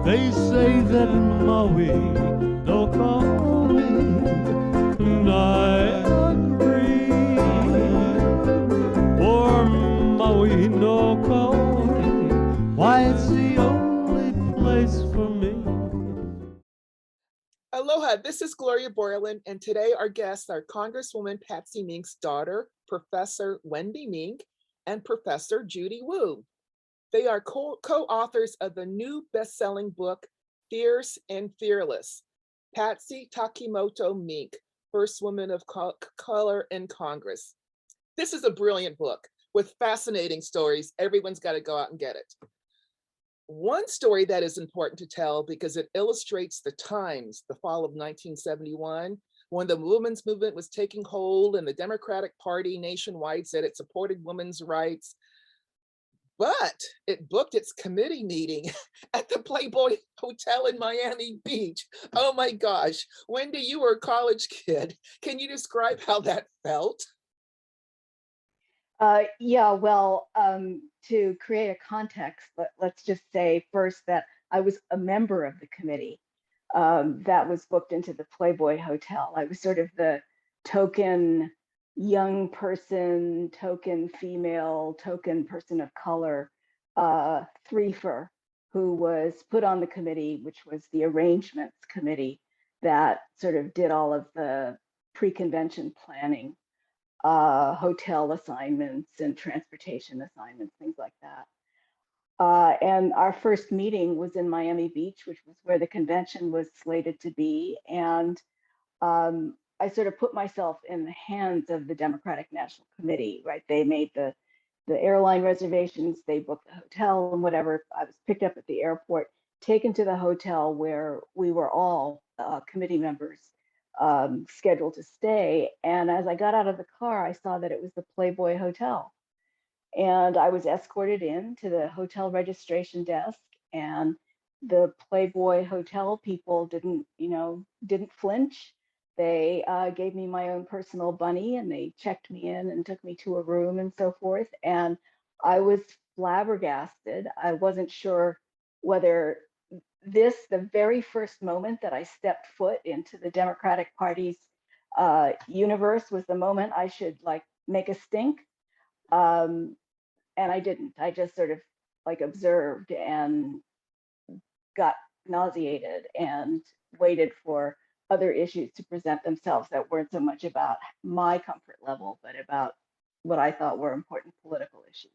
They say that Maui no Kauai, and I agree. For Maui no Kauai, why it's the only place for me. Aloha, this is Gloria Borland, and today our guests are Congresswoman Patsy Mink's daughter, Professor Wendy Mink, and Professor Judy Wu. They are co-authors of the new best-selling book, Fierce and Fearless, Patsy Takimoto Mink, First Woman of Color in Congress. This is a brilliant book with fascinating stories. Everyone's got to go out and get it. One story that is important to tell because it illustrates the times, the fall of 1971, when the women's movement was taking hold and the Democratic Party nationwide said it supported women's rights, but it booked its committee meeting at the Playboy Hotel in Miami Beach. Oh my gosh, Wendy, you were a college kid. Can you describe how that felt? Yeah, well, to create a context, let's just say first that I was a member of the committee that was booked into the Playboy Hotel. I was sort of the token young person, token female, token person of color, threefer who was put on the committee, which was the arrangements committee that sort of did all of the pre-convention planning, hotel assignments and transportation assignments, things like that. And our first meeting was in Miami Beach, which was where the convention was slated to be. And I sort of put myself in the hands of the Democratic National Committee, right? They made the airline reservations, they booked the hotel and whatever. I was picked up at the airport, taken to the hotel where we were all committee members scheduled to stay. And as I got out of the car, I saw that it was the Playboy Hotel. And I was escorted in to the hotel registration desk, and the Playboy Hotel people didn't flinch. They gave me my own personal bunny and they checked me in and took me to a room and so forth. And I was flabbergasted. I wasn't sure whether the very first moment that I stepped foot into the Democratic Party's universe was the moment I should like make a stink. And I didn't. I just sort of like observed and got nauseated and waited for other issues to present themselves that weren't so much about my comfort level, but about what I thought were important political issues.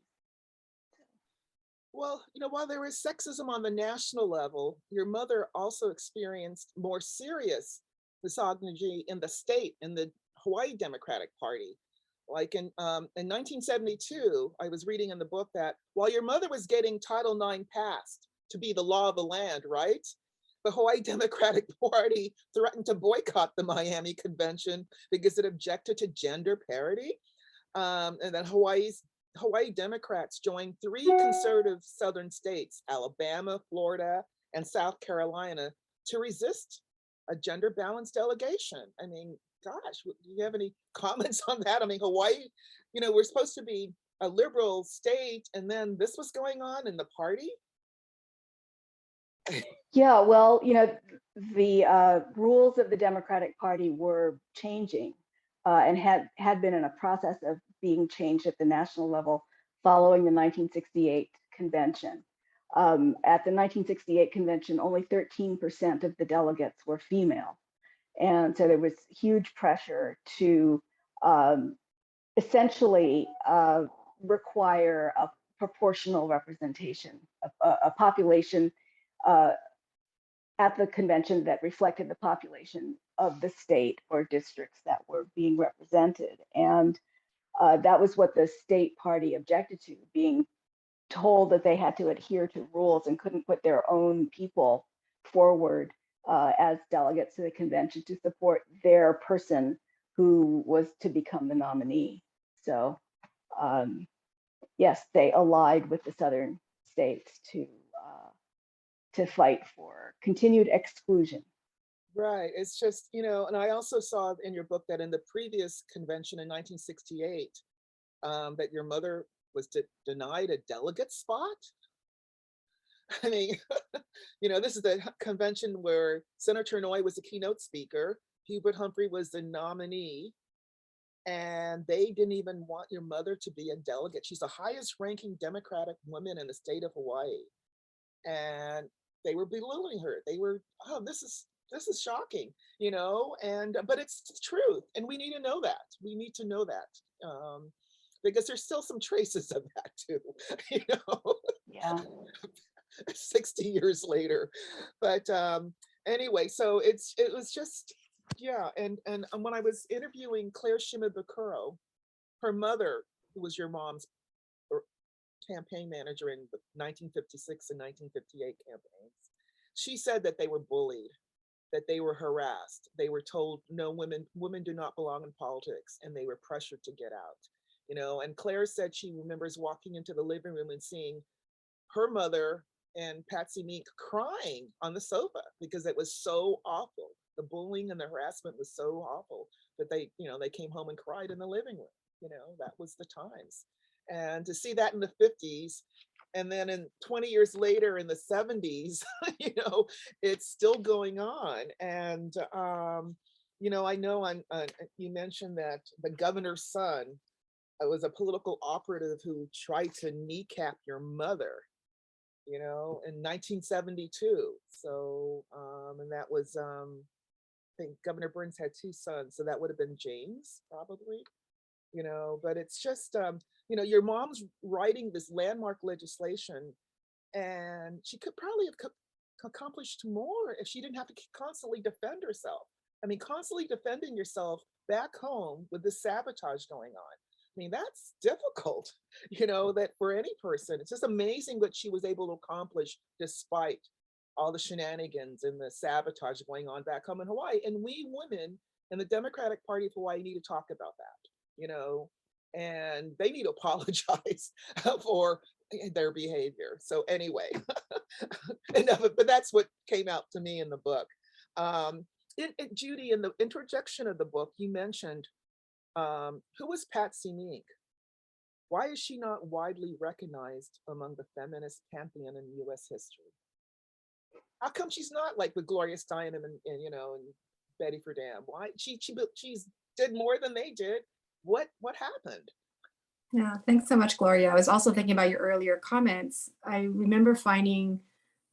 Well, while there was sexism on the national level, your mother also experienced more serious misogyny in the state, in the Hawaii Democratic Party. Like in 1972, I was reading in the book that while your mother was getting Title IX passed to be the law of the land, right? The Hawaii Democratic Party threatened to boycott the Miami Convention because it objected to gender parity. And then Hawaii Democrats joined 3 conservative southern states, Alabama, Florida, and South Carolina, to resist a gender balanced delegation. I mean, gosh, do you have any comments on that? I mean, Hawaii, we're supposed to be a liberal state, and then this was going on in the party? Yeah, well, the rules of the Democratic Party were changing and had been in a process of being changed at the national level following the 1968 convention. At the 1968 convention, only 13% of the delegates were female. And so there was huge pressure to essentially require a proportional representation, a population at the convention that reflected the population of the state or districts that were being represented. And that was what the state party objected to, being told that they had to adhere to rules and couldn't put their own people forward as delegates to the convention to support their person who was to become the nominee. So yes, they allied with the southern states to fight for continued exclusion. Right. It's just, and I also saw in your book that in the previous convention in 1968, that your mother was denied a delegate spot. I mean, This is the convention where Senator Noy was the keynote speaker. Hubert Humphrey was the nominee, and they didn't even want your mother to be a delegate. She's the highest ranking Democratic woman in the state of Hawaii. And they were belittling her. They were, oh, this is shocking, but it's the truth. And we need to know that. We need to know that. Because there's still some traces of that too, Yeah. 60 years later. But anyway, so it was just, yeah. And when I was interviewing Claire Shimabukuro, her mother, who was your mom's campaign manager in the 1956 and 1958 campaigns, she said that they were bullied, that they were harassed. They were told, no, women do not belong in politics, and they were pressured to get out. And Claire said she remembers walking into the living room and seeing her mother and Patsy Mink crying on the sofa because it was so awful. The bullying and the harassment was so awful that they came home and cried in the living room. That was the times. And to see that in the 50s, and then in 20 years later in the 70s, it's still going on. And, I know you mentioned that the governor's son was a political operative who tried to kneecap your mother, in 1972. So, and that was, I think Governor Burns had two sons, so that would have been James, probably, but it's just, your mom's writing this landmark legislation, and she could probably have accomplished more if she didn't have to constantly defend herself. I mean, constantly defending yourself back home with this sabotage going on. I mean, that's difficult, that for any person. It's just amazing what she was able to accomplish despite all the shenanigans and the sabotage going on back home in Hawaii. And we women in the Democratic Party of Hawaii need to talk about that, and they need to apologize for their behavior. So anyway, enough, but that's what came out to me in the book. Judy, in the interjection of the book, you mentioned, who was Patsy Mink? Why is she not widely recognized among the feminist pantheon in US history? How come she's not like with Gloria Steinem and Betty Friedan? Why she's did more than they did? What happened? Yeah, thanks so much, Gloria. I was also thinking about your earlier comments. I remember finding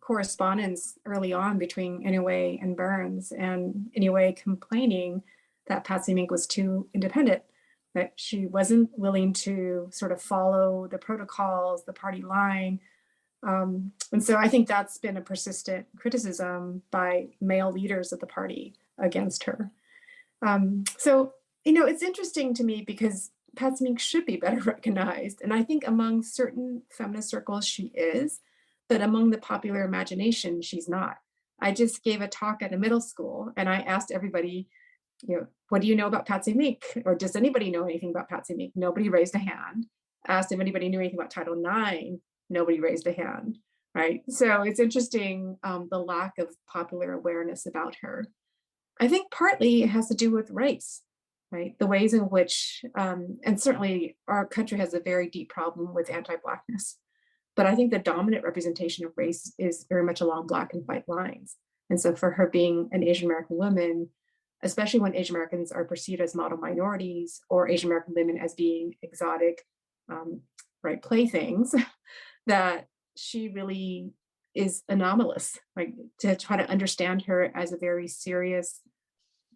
correspondence early on between Inouye and Burns, and Inouye complaining that Patsy Mink was too independent, that she wasn't willing to sort of follow the protocols, the party line. And so I think that's been a persistent criticism by male leaders of the party against her. So, it's interesting to me because Patsy Mink should be better recognized. And I think among certain feminist circles, she is, but among the popular imagination, she's not. I just gave a talk at a middle school and I asked everybody, what do you know about Patsy Mink? Or does anybody know anything about Patsy Mink? Nobody raised a hand. Asked if anybody knew anything about Title IX. Nobody raised a hand, right? So it's interesting, the lack of popular awareness about her. I think partly it has to do with race, right? The ways in which, and certainly our country has a very deep problem with anti-Blackness, but I think the dominant representation of race is very much along Black and white lines. And so for her being an Asian American woman, especially when Asian Americans are perceived as model minorities or Asian American women as being exotic, right, playthings, that she really is anomalous, right? To try to understand her as a very serious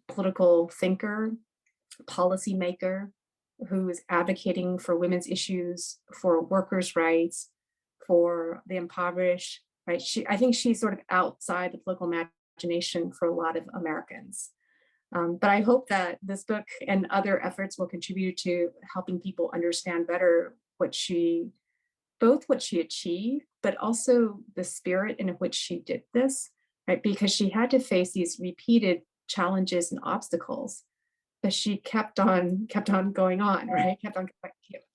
political thinker, policymaker, who is advocating for women's issues, for workers' rights, for the impoverished, right? I think she's sort of outside the political imagination for a lot of Americans. But I hope that this book and other efforts will contribute to helping people understand better both what she achieved, but also the spirit in which she did this, right? Because she had to face these repeated challenges and obstacles, but she kept on going on, right? Kept on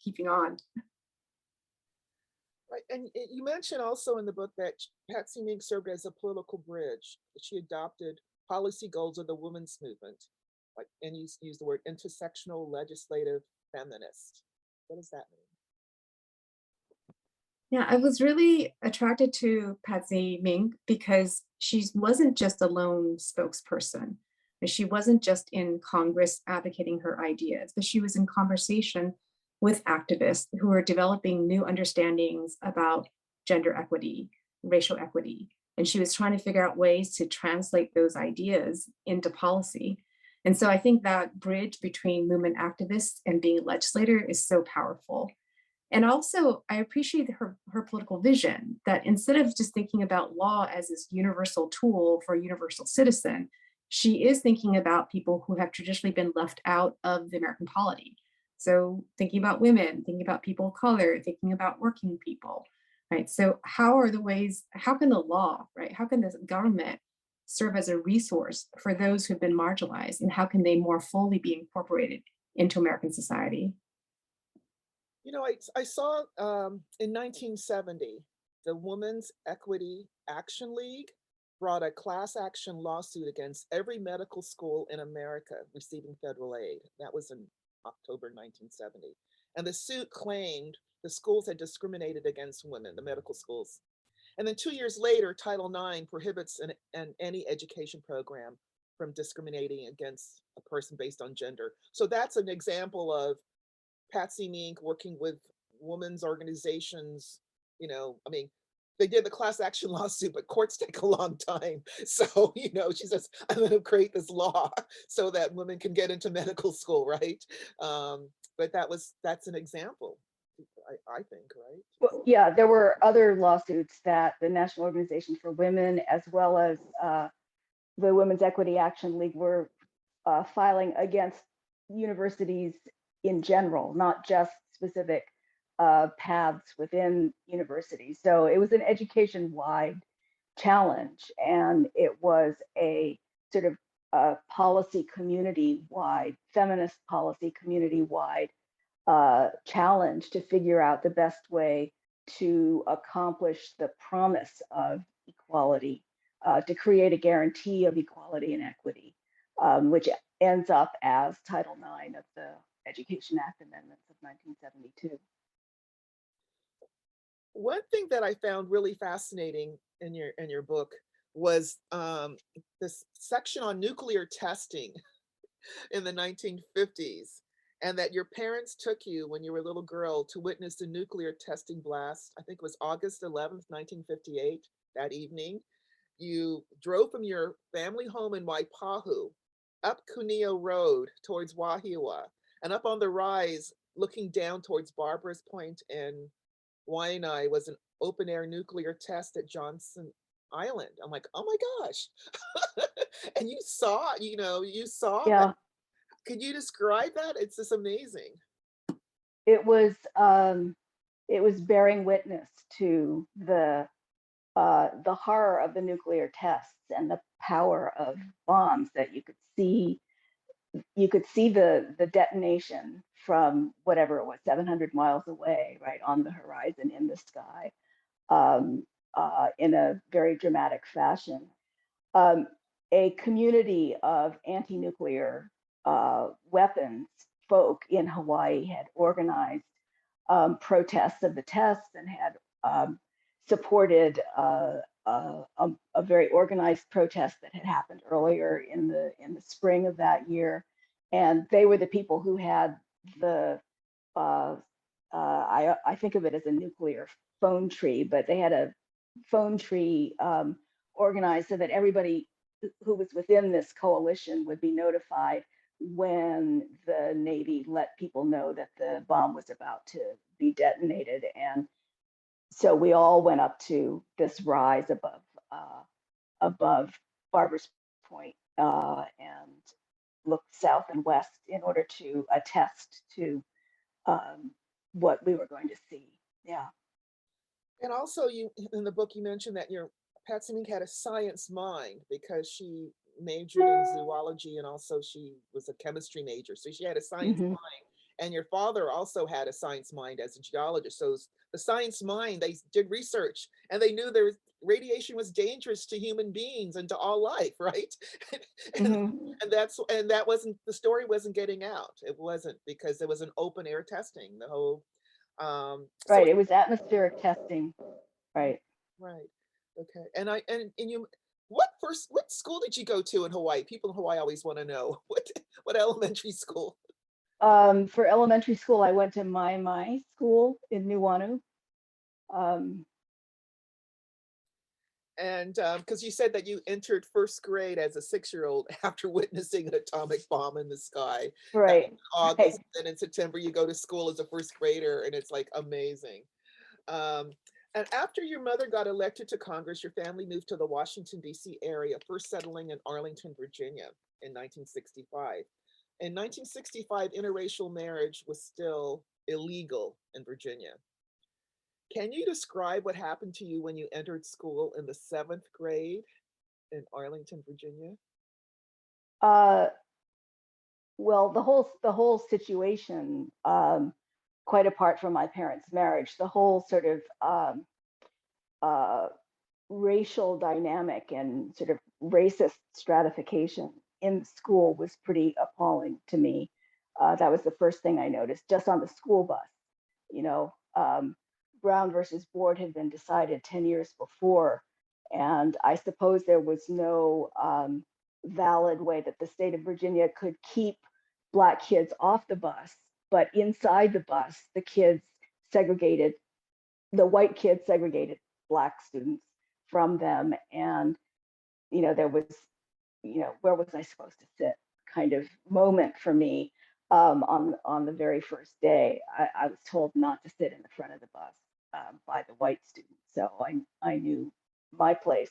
keeping on. Right, and you mentioned also in the book that Patsy Mink served as a political bridge. She adopted policy goals of the women's movement, and you use the word intersectional legislative feminist. What does that mean? Yeah, I was really attracted to Patsy Mink because she wasn't just a lone spokesperson. And she wasn't just in Congress advocating her ideas, but she was in conversation with activists who were developing new understandings about gender equity, racial equity. And she was trying to figure out ways to translate those ideas into policy. And so I think that bridge between movement activists and being a legislator is so powerful. And also, I appreciate her political vision that instead of just thinking about law as this universal tool for a universal citizen, she is thinking about people who have traditionally been left out of the American polity. So thinking about women, thinking about people of color, thinking about working people, right? So how can the law, right? How can the government serve as a resource for those who've been marginalized, and how can they more fully be incorporated into American society? You know, I saw in 1970, the Women's Equity Action League brought a class action lawsuit against every medical school in America receiving federal aid. That was in October 1970. And the suit claimed the schools had discriminated against women, the medical schools. And then 2 years later, Title IX prohibits any education program from discriminating against a person based on gender. So that's an example of Patsy Mink working with women's organizations. You know, I mean, they did the class action lawsuit, but courts take a long time. So, you know, she says, I'm going to create this law so that women can get into medical school, right? But that's an example, I think, right? Well, yeah, there were other lawsuits that the National Organization for Women, as well as the Women's Equity Action League, were filing against universities in general, not just specific paths within universities. So it was an education-wide challenge, and it was a sort of policy community-wide, feminist policy community-wide challenge to figure out the best way to accomplish the promise of equality, to create a guarantee of equality and equity, which ends up as Title IX of the Education Act Amendments of 1972. One thing that I found really fascinating in your book was this section on nuclear testing in the 1950s, and that your parents took you when you were a little girl to witness the nuclear testing blast. I think it was August 11th, 1958, that evening. You drove from your family home in Waipahu up Cuneo Road towards Wahiawa, and up on the rise, looking down towards Barbara's Point and Waianae, was an open air nuclear test at Johnson Island. I'm like, oh my gosh. And you saw that. Yeah, Could you describe that? It's just amazing. it was bearing witness to the horror of the nuclear tests and the power of bombs, that you could see the detonation from whatever it was, 700 miles away, right on the horizon in the sky, in a very dramatic fashion. A community of anti-nuclear weapons folk in Hawaii had organized protests of the tests, and had supported a very organized protest that had happened earlier in the spring of that year. And they were the people who had the I think of it as a nuclear phone tree, but they had a phone tree organized so that everybody who was within this coalition would be notified when the Navy let people know that the bomb was about to be detonated. And so we all went up to this rise above Barbara's Point, and looked south and west in order to attest to what we were going to see. Yeah. And also, you in the book you mentioned that your Patsy Mink had a science mind because she majored in zoology, and also she was a chemistry major. So she had a science Mhm. mind. And your father also had a science mind as a geologist. So the science mind, they did research, and they knew there was radiation was dangerous to human beings and to all life, right? and Mhm. and that wasn't, the story wasn't getting out. It wasn't, because there was an open air testing. The whole So Right, it was atmospheric testing, right. right, okay. And you, what school did you go to in Hawaii? People in Hawaii always want to know what elementary school. For elementary school, I went to my school in Nuuanu. Um, And because you said that you entered first grade as a 6-year-old after witnessing an atomic bomb in the sky. That was right, in right. August, and in September you go to school as a first grader, and it's like amazing. Um, and after your mother got elected to Congress, your family moved to the Washington, D.C. area, first settling in Arlington, Virginia in 1965. In 1965, interracial marriage was still illegal in Virginia. Can you describe what happened to you when you entered school in the 7th grade in Arlington, Virginia? Uh, well, the whole situation, quite apart from my parents' marriage, the whole sort of uh, racial dynamic and sort of racist stratification in school was pretty appalling to me. That was the first thing I noticed just on the school bus. You know, Brown versus Board had been decided 10 years before, and I suppose there was no valid way that the state of Virginia could keep Black kids off the bus, but inside the bus, segregated, the white kids segregated Black students from them. And, there was, where was I supposed to sit kind of moment for me on the very first day. I was told not to sit in the front of the bus by the white students. So I knew my place.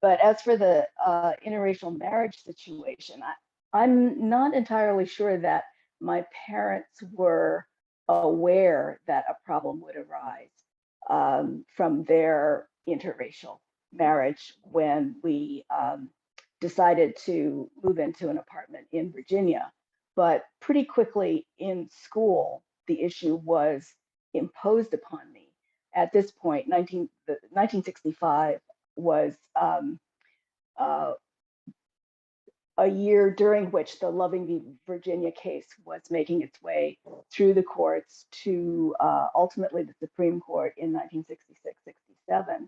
But as for the interracial marriage situation, I'm not entirely sure that my parents were aware that a problem would arise from their interracial marriage when we decided to move into an apartment in Virginia. But pretty quickly in school, the issue was imposed upon me. At this point, 1965 was uh, a year during which the Loving v. Virginia case was making its way through the courts to ultimately the Supreme Court in 1966-67.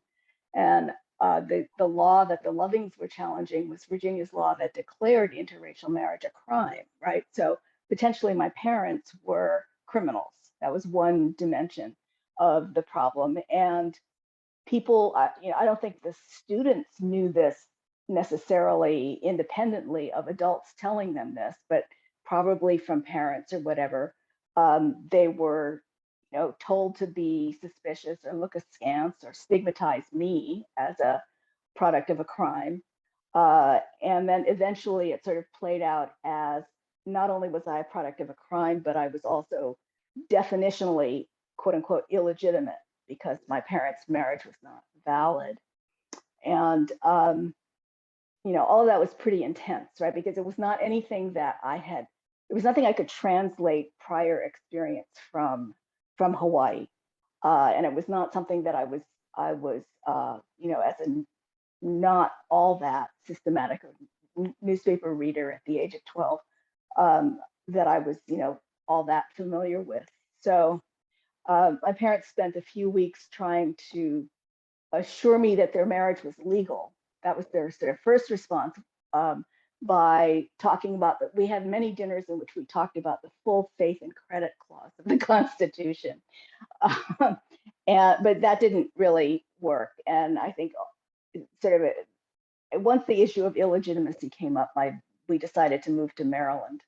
And the law that the Lovings were challenging was Virginia's law that declared interracial marriage a crime, right? So potentially my parents were criminals. That was one dimension of the problem. And people, I don't think the students knew this necessarily independently of adults telling them this, but probably from parents or whatever, they were, told to be suspicious or look askance or stigmatize me as a product of a crime. And then eventually it sort of played out as not only was I a product of a crime, but I was also definitionally, quote unquote, illegitimate because my parents' marriage was not valid. And, all of that was pretty intense, right? Because it was not anything that it was nothing I could translate prior experience from Hawaii. And it was not something that I was, as a not all that systematic newspaper reader at the age of 12, that I was, all that familiar with. So my parents spent a few weeks trying to assure me that their marriage was legal. That was their sort of first response, by talking about that. We had many dinners in which we talked about the full faith and credit clause of the Constitution. But that didn't really work. And I think sort of once the issue of illegitimacy came up, we decided to move to Maryland,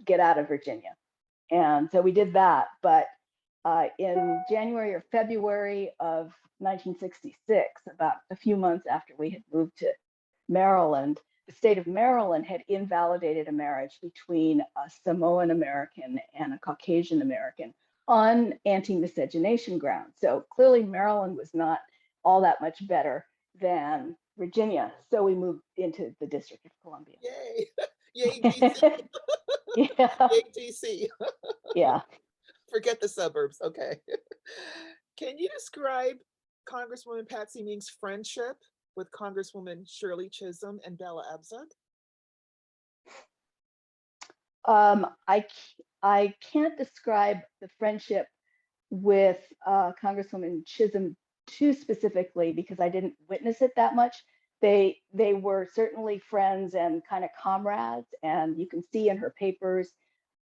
get out of Virginia. And so we did that. But in January or February of 1966, about a few months after we had moved to Maryland, the state of Maryland had invalidated a marriage between a Samoan American and a Caucasian American on anti-miscegenation grounds. So clearly Maryland was not all that much better than Virginia. So we moved into the District of Columbia. Yay! Yay, DC! Yeah. Yay, DC! Yeah. Forget the suburbs. Okay. Can you describe Congresswoman Patsy Mink's friendship with Congresswoman Shirley Chisholm and Bella Abzug? I can't describe the friendship with Congresswoman Chisholm too specifically because I didn't witness it that much. They were certainly friends and kind of comrades, and you can see in her papers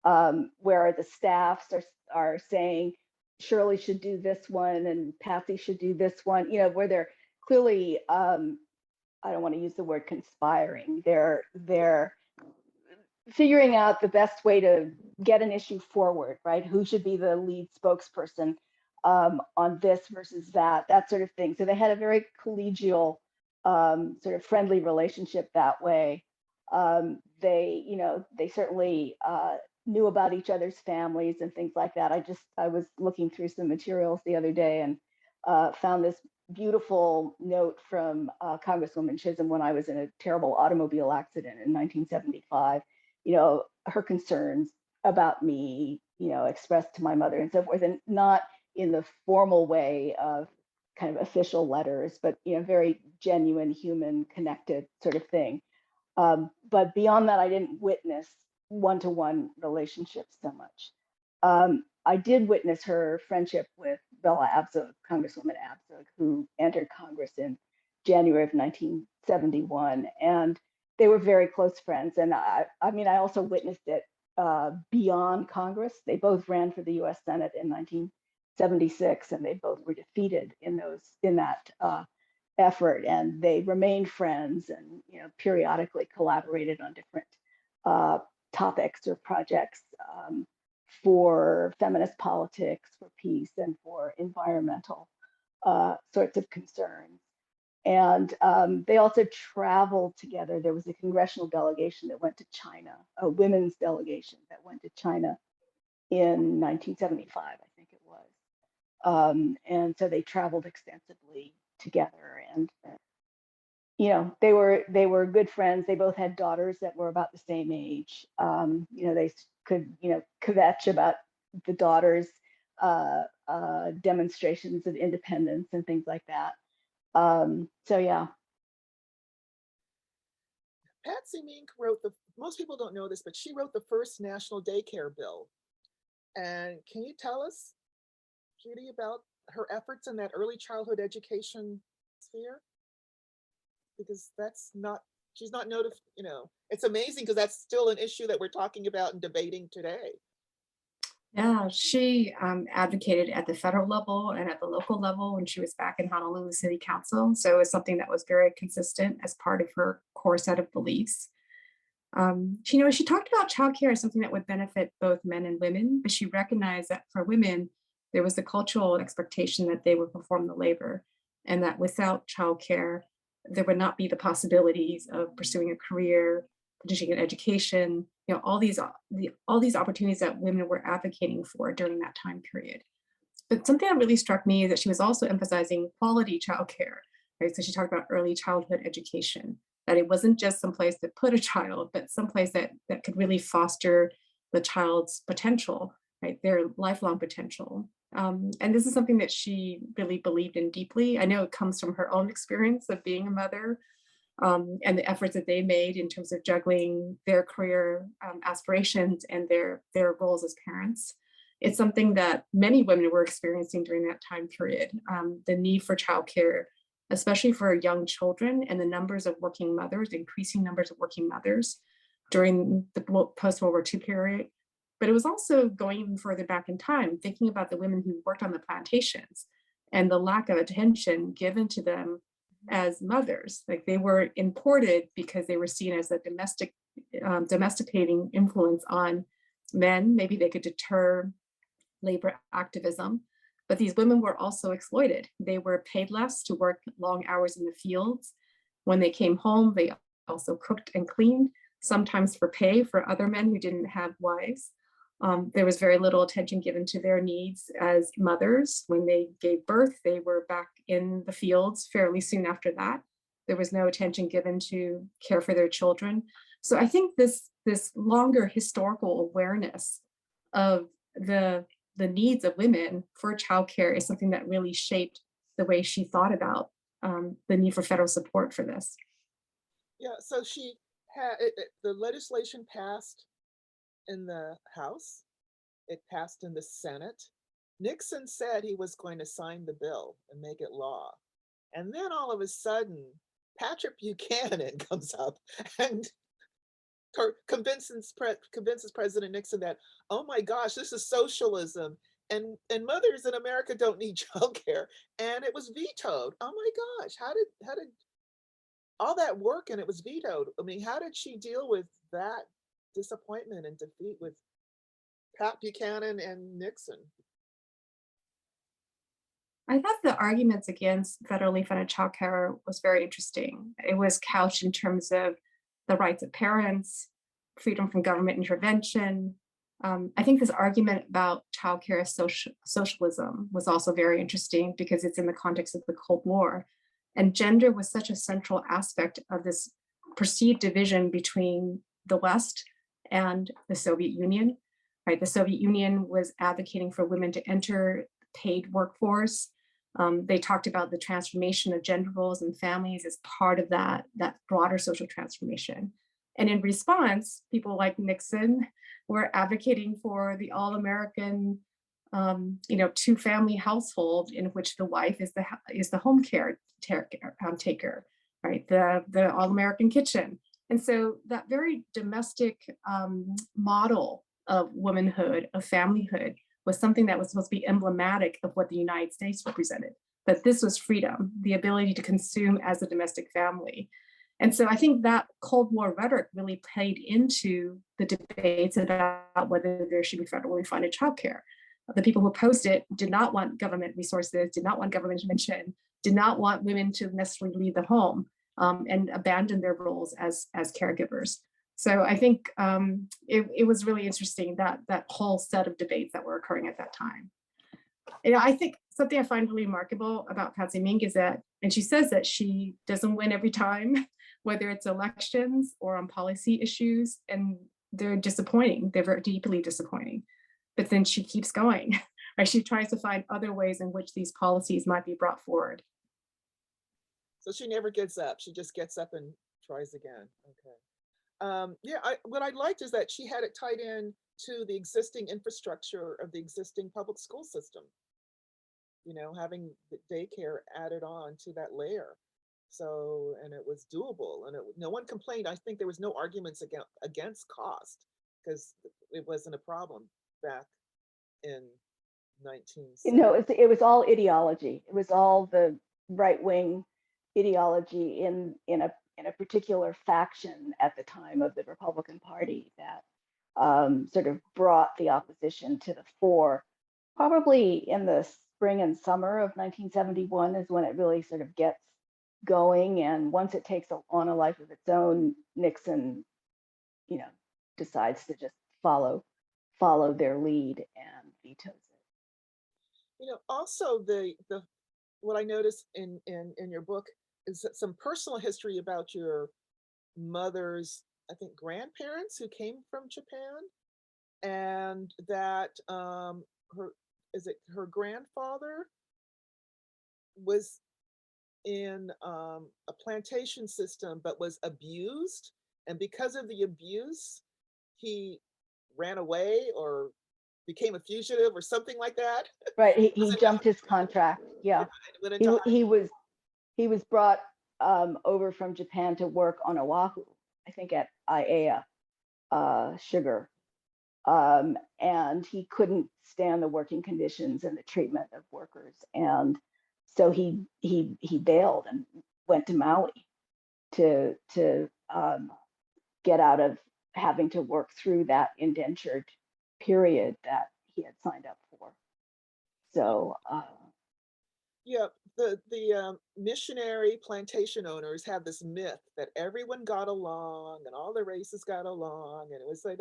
where the staffs are saying Shirley should do this one and Patsy should do this one, you know, where they're clearly, I don't want to use the word conspiring. They're figuring out the best way to get an issue forward, right? Who should be the lead spokesperson on this versus that sort of thing. So they had a very collegial, sort of friendly relationship that way. They certainly knew about each other's families and things like that. I was looking through some materials the other day and found this beautiful note from Congresswoman Chisholm when I was in a terrible automobile accident in 1975. You know, her concerns about me, you know, expressed to my mother and so forth, and not in the formal way of kind of official letters, but, you know, very genuine, human, connected sort of thing. But beyond that, I didn't witness one-to-one relationships so much. I did witness her friendship with Bella Abzug, Congresswoman Abzug, who entered Congress in January of 1971. And they were very close friends. And I mean, I also witnessed it beyond Congress. They both ran for the US Senate in 1976, and they both were defeated in that effort. And they remained friends and, you know, periodically collaborated on different topics or projects for feminist politics, for peace, and for environmental sorts of concerns. And they also traveled together. There was a congressional delegation that went to China, a women's delegation that went to China in 1975, I think it was. And so they traveled extensively together. And you know, they were good friends. They both had daughters that were about the same age. You know, they could, you know, kvetch about the daughters' demonstrations of independence and things like that. So yeah. Patsy Mink wrote most people don't know this, but she wrote the first national daycare bill. And can you tell us, Judy, about her efforts in that early childhood education sphere? Because she's not noticed, you know, it's amazing because that's still an issue that we're talking about and debating today. Yeah, she advocated at the federal level and at the local level when she was back in Honolulu City Council. So it was something that was very consistent as part of her core set of beliefs. She talked about childcare as something that would benefit both men and women, but she recognized that for women, there was the cultural expectation that they would perform the labor, and that without childcare, there would not be the possibilities of pursuing a career, potentially an education, you know, all these opportunities that women were advocating for during that time period. But something that really struck me is that she was also emphasizing quality childcare, right? So she talked about early childhood education, that it wasn't just some place to put a child, but some place that could really foster the child's potential, right? Their lifelong potential. And this is something that she really believed in deeply. I know it comes from her own experience of being a mother, and the efforts that they made in terms of juggling their career aspirations and their roles as parents. It's something that many women were experiencing during that time period. The need for childcare, especially for young children, and the numbers of working mothers, increasing numbers of working mothers during the post-World War II period. But it was also going even further back in time, thinking about the women who worked on the plantations and the lack of attention given to them as mothers. Like, they were imported because they were seen as a domesticating influence on men. Maybe they could deter labor activism, but these women were also exploited. They were paid less to work long hours in the fields. When they came home, they also cooked and cleaned, sometimes for pay for other men who didn't have wives. There was very little attention given to their needs as mothers. When they gave birth, they were back in the fields fairly soon after that. There was no attention given to care for their children. So I think this longer historical awareness of the needs of women for childcare is something that really shaped the way she thought about the need for federal support for this. Yeah, so she had the legislation passed in the House, it passed in the Senate, Nixon said he was going to sign the bill and make it law. And then all of a sudden, Patrick Buchanan comes up and convinces President Nixon that, oh my gosh, this is socialism, and mothers in America don't need childcare, and it was vetoed. Oh my gosh, how did all that work and it was vetoed? I mean, how did she deal with that disappointment and defeat with Pat Buchanan and Nixon? I thought the arguments against federally funded childcare was very interesting. It was couched in terms of the rights of parents, freedom from government intervention. I think this argument about childcare as socialism was also very interesting because it's in the context of the Cold War. And gender was such a central aspect of this perceived division between the West and the Soviet Union, right? The Soviet Union was advocating for women to enter the paid workforce. They talked about the transformation of gender roles and families as part of that broader social transformation. And in response, people like Nixon were advocating for the all-American, two-family household in which the wife is the home care taker, right? The all-American kitchen. And so that very domestic model of womanhood, of familyhood, was something that was supposed to be emblematic of what the United States represented. But this was freedom, the ability to consume as a domestic family. And so I think that Cold War rhetoric really played into the debates about whether there should be federally funded childcare. The people who opposed it did not want government resources, did not want government intervention, did not want women to necessarily leave the home and abandon their roles as caregivers. So I think it was really interesting that whole set of debates that were occurring at that time. I think something I find really remarkable about Patsy Mink is that, and she says that she doesn't win every time, whether it's elections or on policy issues, and they're disappointing. They're very deeply disappointing. But then she keeps going, right? She tries to find other ways in which these policies might be brought forward. So she never gets up. She just gets up and tries again. Okay. What I liked is that she had it tied in to the existing infrastructure of the existing public school system. Having the daycare added on to that layer. So, and it was doable, and no one complained. I think there was no arguments against cost because it wasn't a problem back in 1970. It was all ideology. It was all the right-wing ideology in a particular faction at the time of the Republican Party that sort of brought the opposition to the fore. Probably in the spring and summer of 1971 is when it really sort of gets going. And once it takes on a life of its own, Nixon, decides to just follow their lead and vetoes it. Also what I noticed in your book is that some personal history about your mother's, I think, grandparents who came from Japan, and that her grandfather was in a plantation system but was abused, and because of the abuse he ran away or became a fugitive or something like that. Right, he jumped his contract. Yeah, he was brought over from Japan to work on Oahu, I think at IAEA sugar, and he couldn't stand the working conditions and the treatment of workers, and so he bailed and went to Maui to get out of having to work through that indentured period that he had signed up for. So yeah, the missionary plantation owners have this myth that everyone got along and all the races got along, and it was like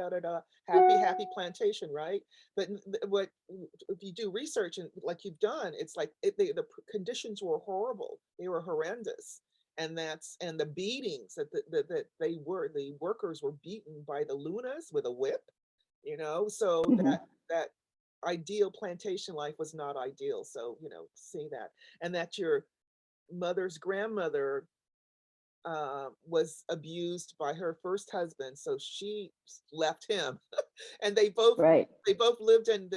happy plantation, right? But what if you do research and like you've done, it's like the conditions were horrible. They were horrendous, and the beatings that the workers were beaten by the lunas with a whip, so that ideal plantation life was not ideal. So see that, and that your mother's grandmother was abused by her first husband, so she left him and they both lived in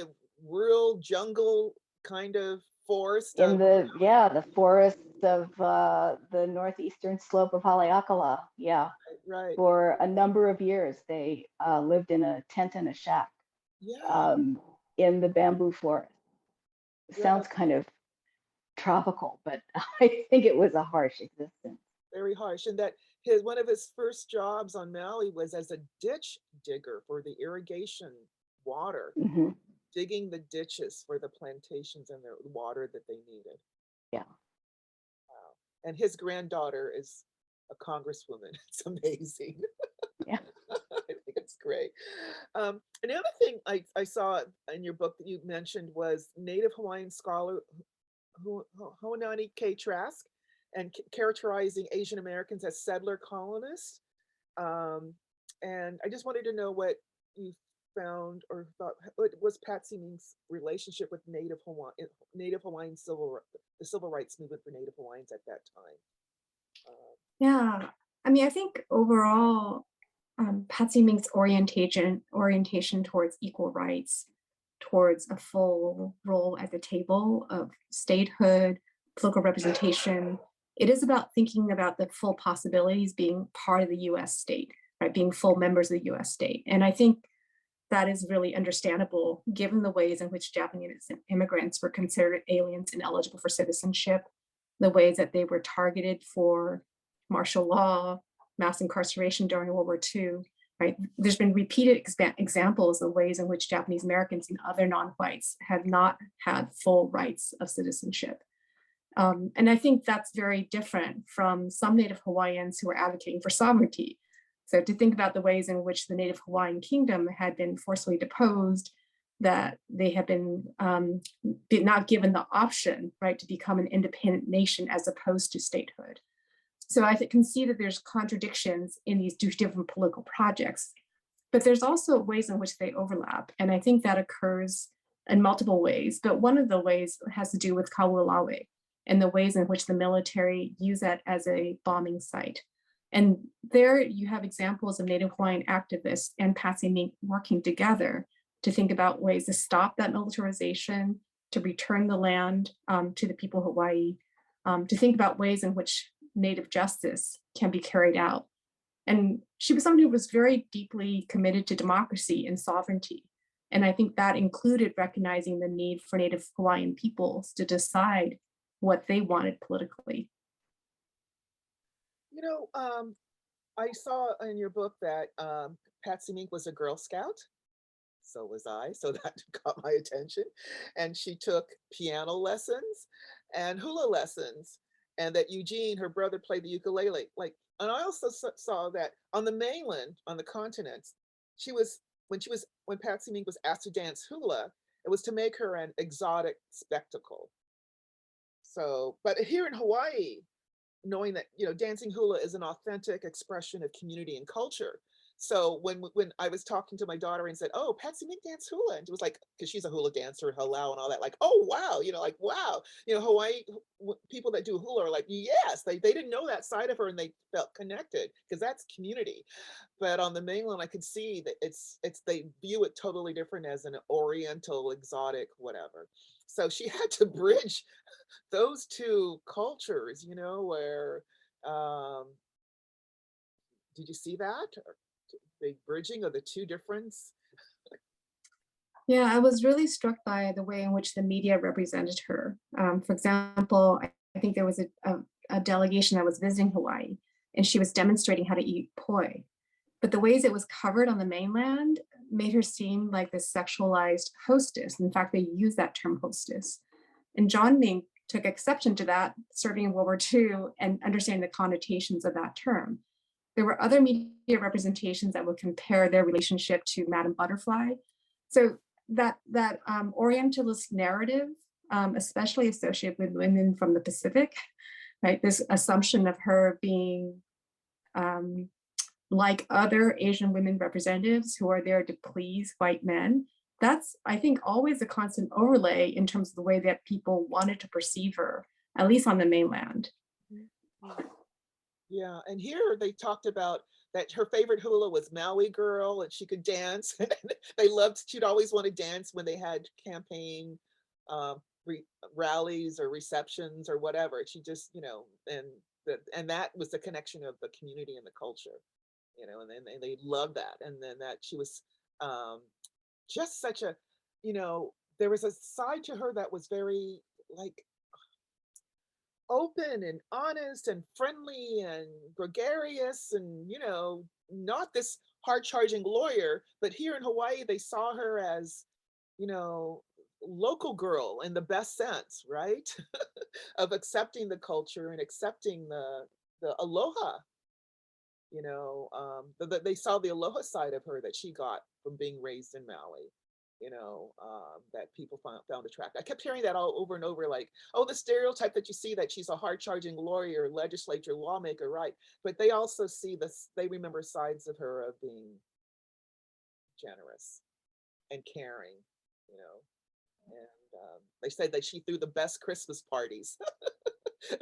rural jungle kind of forest In of, the forests of the northeastern slope of Haleakala. Yeah, right? for a number of years, they lived in a tent and a shack Yeah, um, in the bamboo forest. yeah, Sounds kind of tropical, but I think it was a harsh existence. very harsh. And that his one of his first jobs on Maui was as a ditch digger for the irrigation water, Hmm. digging the ditches for the plantations and the water that they needed. Yeah. Wow. And his granddaughter is a congresswoman. It's amazing. Yeah. I think it's great. And the other thing I saw in your book that you mentioned was Native Hawaiian scholar Honani K. Trask and characterizing Asian Americans as settler colonists. Um, and I just wanted to know what you found or thought what was Patsy Mink's relationship with Native Hawaiian the civil rights movement for Native Hawaiians at that time. Yeah, I mean, I think overall, Patsy Mink's orientation towards equal rights, towards a full role at the table of statehood, political representation. It is about thinking about the full possibilities being part of the US state, right? Being full members of the US state. And I think that is really understandable given the ways in which Japanese immigrants were considered aliens ineligible for citizenship, the ways that they were targeted for martial law, mass incarceration during World War II, right? There's been repeated examples of ways in which Japanese Americans and other non-whites have not had full rights of citizenship. And I think that's very different from some Native Hawaiians who are advocating for sovereignty. So to think about the ways in which the Native Hawaiian kingdom had been forcibly deposed, that they have been not given the option, right, to become an independent nation as opposed to statehood. So I can see that there's contradictions in these two different political projects, but there's also ways in which they overlap. And I think that occurs in multiple ways. But one of the ways has to do with Kaualawe and the ways in which the military use that as a bombing site. And there you have examples of Native Hawaiian activists and Patsy Mink working together to think about ways to stop that militarization, to return the land to the people of Hawaii, to think about ways in which Native justice can be carried out. And she was someone who was very deeply committed to democracy and sovereignty. And I think that included recognizing the need for Native Hawaiian peoples to decide what they wanted politically. You know, I saw in your book that Patsy Mink was a Girl Scout. So was I. So that caught my attention. And she took piano lessons and hula lessons. And that Eugene, her brother, played the ukulele. Like, and I also saw that on the mainland, on the continent, when Patsy Mink was asked to dance hula, it was to make her an exotic spectacle. So, but here in Hawaii, knowing that, you know, dancing hula is an authentic expression of community and culture. So when I was talking to my daughter and said, "Oh, Patsy Mink dance hula," and it was like, because she's a hula dancer, halau and all that, like, "Oh wow," you know, like, wow, you know, Hawaii people that do hula are like, yes, they didn't know that side of her and they felt connected because that's community. But on the mainland, I could see that it's they view it totally different as an Oriental, exotic, whatever. So she had to bridge those two cultures, you know, where did you see that? The bridging of the two difference? Yeah, I was really struck by the way in which the media represented her. For example, I think there was a delegation that was visiting Hawaii, and she was demonstrating how to eat poi. But the ways it was covered on the mainland made her seem like this sexualized hostess. In fact, they use that term hostess. And John Mink took exception to that, serving in World War II and understanding the connotations of that term. There were other media representations that would compare their relationship to Madame Butterfly. So that Orientalist narrative, especially associated with women from the Pacific, right? This assumption of her being like other Asian women representatives who are there to please white men. That's, I think, always a constant overlay in terms of the way that people wanted to perceive her, at least on the mainland. Yeah, and here they talked about that her favorite hula was Maui Girl, and she could dance. They loved, she'd always want to dance when they had campaign um, rallies or receptions or whatever. She just, and that was the connection of the community and the culture, and then they loved that. And then that she was um, just such a, there was a side to her that was very like open and honest and friendly and gregarious and not this hard charging lawyer, but here in Hawaii they saw her as you know local girl in the best sense, right? Of accepting the culture and accepting the aloha, they saw the aloha side of her that she got from being raised in Maui, that people found attractive. I kept hearing that all over and over, like, oh, the stereotype that you see that she's a hard charging lawyer, legislator, lawmaker, right? But they also see this, they remember sides of her of being generous and caring, and they said that she threw the best Christmas parties.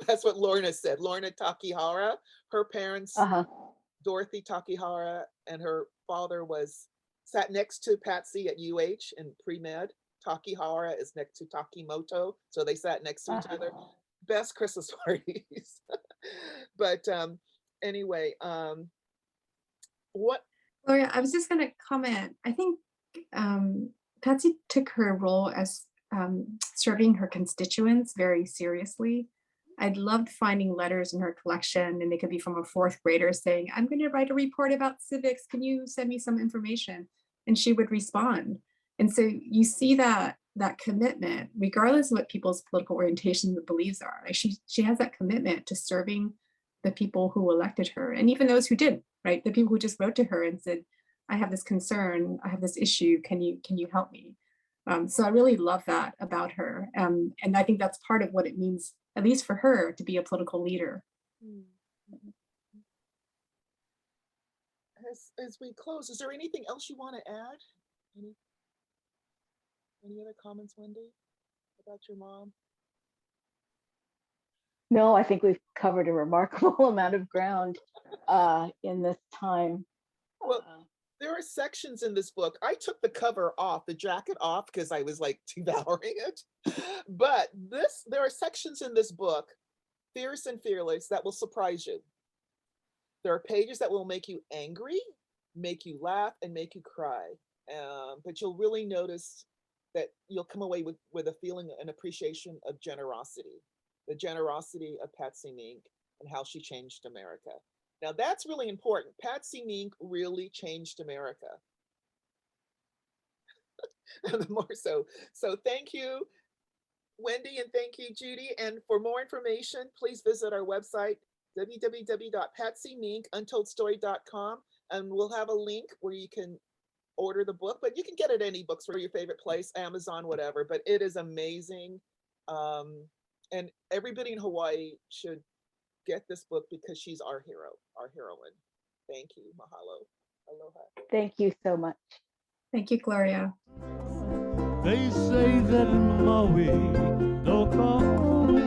That's what Lorna said. Lorna Takihara, her parents, Uh-huh. Dorothy Takihara, and her father sat next to Patsy at UH in pre-med. Takihara is next to Takimoto, so they sat next to each other. Best Christmas parties. But anyway, what? Gloria, I was just going to comment. I think Patsy took her role as serving her constituents very seriously. I'd loved finding letters in her collection, and they could be from a fourth grader saying, I'm going to write a report about civics. Can you send me some information? And she would respond. And so you see that commitment, regardless of what people's political orientations and beliefs are. Like she has that commitment to serving the people who elected her, and even those who didn't, right? The people who just wrote to her and said, I have this concern, I have this issue, can you help me? So I really love that about her. And I think that's part of what it means, at least for her, to be a political leader. As we close, is there anything else you want to add? Any other comments, Wendy, about your mom? No, I think we've covered a remarkable amount of ground in this time. Well, there are sections in this book. I took the cover off, the jacket off, because I was like devouring it. But there are sections in this book, Fierce and Fearless, that will surprise you. There are pages that will make you angry, make you laugh, and make you cry. But you'll really notice that you'll come away with a feeling and appreciation of generosity, the generosity of Patsy Mink and how she changed America. Now that's really important. Patsy Mink really changed America. The more so. So thank you, Wendy, and thank you, Judy. And for more information, please visit our website, www.patsyminkuntoldstory.com, and we'll have a link where you can order the book, but you can get it at any bookstore, your favorite place, Amazon, whatever. But it is amazing. And everybody in Hawaii should get this book because she's our hero, our heroine. Thank you. Mahalo. Aloha. Thank you so much. Thank you, Gloria. They say that Maui don't call me.